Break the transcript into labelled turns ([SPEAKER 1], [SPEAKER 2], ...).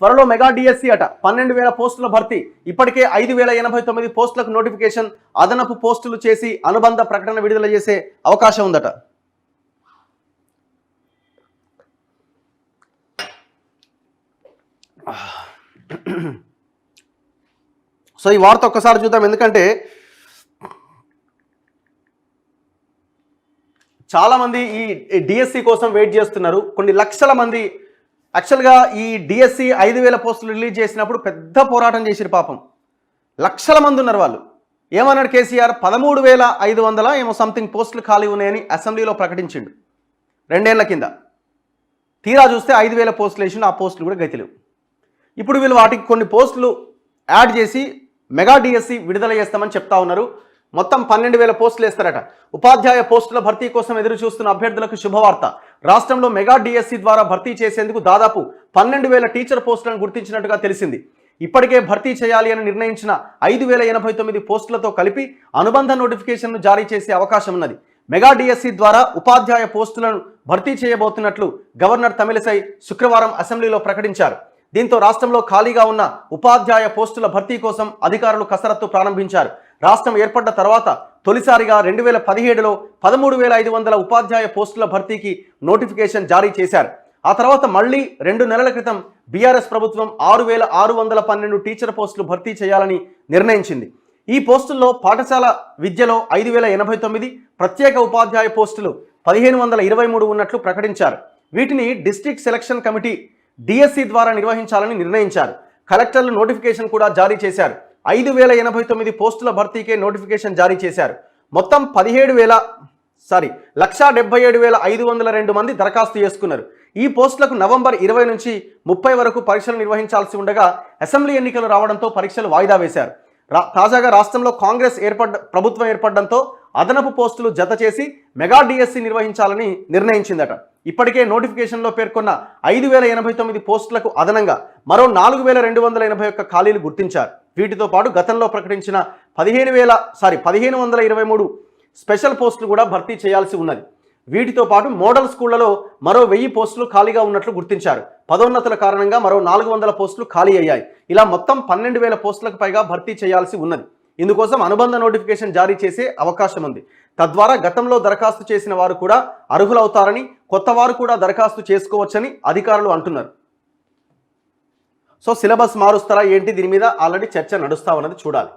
[SPEAKER 1] త్వరలో mega DSC అట 12,000 పోస్టుల భర్తీ. ఇప్పటికే 5,089 పోస్టులకు నోటిఫికేషన్, అదనపు పోస్టులు చేసి అనుబంధ ప్రకటన విడుదల చేసే అవకాశం ఉందట. సో ఈ వార్త ఒక్కసారి చూద్దాం, ఎందుకంటే చాలామంది ఈ డిఎస్సి కోసం వెయిట్ చేస్తున్నారు. కొన్ని లక్షల మంది యాక్చువల్గా ఈ డిఎస్సి 5,000 పోస్టులు రిలీజ్ చేసినప్పుడు పెద్ద పోరాటం చేసిరు పాపం. లక్షల మంది ఉన్నారు. వాళ్ళు ఏమన్నాడు కేసీఆర్, 13,500 ఏమో సంథింగ్ పోస్టులు ఖాళీ ఉన్నాయని అసెంబ్లీలో ప్రకటించిండు 2 ఏళ్ల కింద. తీరా చూస్తే 5,000 పోస్టులు వేసిండు, ఆ పోస్టులు కూడా గతిలేవు. ఇప్పుడు వీళ్ళు వాటికి కొన్ని పోస్టులు యాడ్ చేసి మెగా డిఎస్సి విడుదల చేస్తామని చెప్తా ఉన్నారు. మొత్తం 12,000 పోస్టులు వేస్తారట. ఉపాధ్యాయ పోస్టుల భర్తీ కోసం ఎదురు చూస్తున్న అభ్యర్థులకు శుభవార్త. రాష్ట్రంలో మెగా డిఎస్సి ద్వారా భర్తీ చేసేందుకు దాదాపు 12,000 టీచర్ పోస్టులను గుర్తించినట్టుగా తెలిసింది. ఇప్పటికే భర్తీ చేయాలి అని నిర్ణయించిన 5,089 పోస్టులతో కలిపి అనుబంధ నోటిఫికేషన్ను జారీ చేసే అవకాశం ఉన్నది. మెగా డిఎస్సి ద్వారా ఉపాధ్యాయ పోస్టులను భర్తీ చేయబోతున్నట్లు గవర్నర్ తమిళిసై శుక్రవారం అసెంబ్లీలో ప్రకటించారు. దీంతో రాష్ట్రంలో ఖాళీగా ఉన్న ఉపాధ్యాయ పోస్టుల భర్తీ కోసం అధికారులు కసరత్తు ప్రారంభించారు. రాష్ట్రం ఏర్పడ్డ తర్వాత తొలిసారిగా 2017లో 13,500 ఉపాధ్యాయ పోస్టుల భర్తీకి నోటిఫికేషన్ జారీ చేశారు. ఆ తర్వాత మళ్ళీ 2 నెలల క్రితం బీఆర్ఎస్ ప్రభుత్వం 6,612 టీచర్ పోస్టులు భర్తీ చేయాలని నిర్ణయించింది. ఈ పోస్టుల్లో పాఠశాల విద్యలో 5,089, ప్రత్యేక ఉపాధ్యాయ పోస్టులు 1,523 ఉన్నట్లు ప్రకటించారు. వీటిని డిస్ట్రిక్ట్ సెలక్షన్ కమిటీ డిఎస్సి ద్వారా నిర్వహించాలని నిర్ణయించారు. కలెక్టర్లు నోటిఫికేషన్ కూడా జారీ చేశారు. 5,089 పోస్టుల భర్తీకే నోటిఫికేషన్ జారీ చేశారు. మొత్తం 1,77,502 మంది దరఖాస్తు చేసుకున్నారు. ఈ పోస్టులకు నవంబర్ 20 నుంచి 30 వరకు పరీక్షలు నిర్వహించాల్సి ఉండగా అసెంబ్లీ ఎన్నికలు రావడంతో పరీక్షలు వాయిదా వేశారు. తాజాగా రాష్ట్రంలో కాంగ్రెస్ ప్రభుత్వం ఏర్పడడంతో అదనపు పోస్టులు జత చేసి మెగా డిఎస్సి నిర్వహించాలని నిర్ణయించిందట. ఇప్పటికే నోటిఫికేషన్లో పేర్కొన్న 5,089 పోస్టులకు అదనంగా మరో 4,281 ఖాళీలు గుర్తించారు. వీటితో పాటు గతంలో ప్రకటించిన 1,523 స్పెషల్ పోస్టులు కూడా భర్తీ చేయాల్సి ఉన్నది. వీటితో పాటు మోడల్ స్కూళ్లలో మరో 1000 పోస్టులు ఖాళీగా ఉన్నట్లు గుర్తించారు. పదోన్నతుల కారణంగా మరో 400 పోస్టులు ఖాళీ అయ్యాయి. ఇలా మొత్తం 12,000 పోస్టులకు పైగా భర్తీ చేయాల్సి ఉన్నది. ఇందుకోసం అనుబంధ నోటిఫికేషన్ జారీ చేసే అవకాశం ఉంది. తద్వారా గతంలో దరఖాస్తు చేసిన వారు కూడా అర్హులవుతారని, కొత్త వారు కూడా దరఖాస్తు చేసుకోవచ్చని అధికారులు అంటున్నారు. సో సిలబస్ మారుస్తారా ఏంటి, దీని మీద ఆల్రెడీ చర్చ నడుస్తా ఉన్నది, చూడాలి.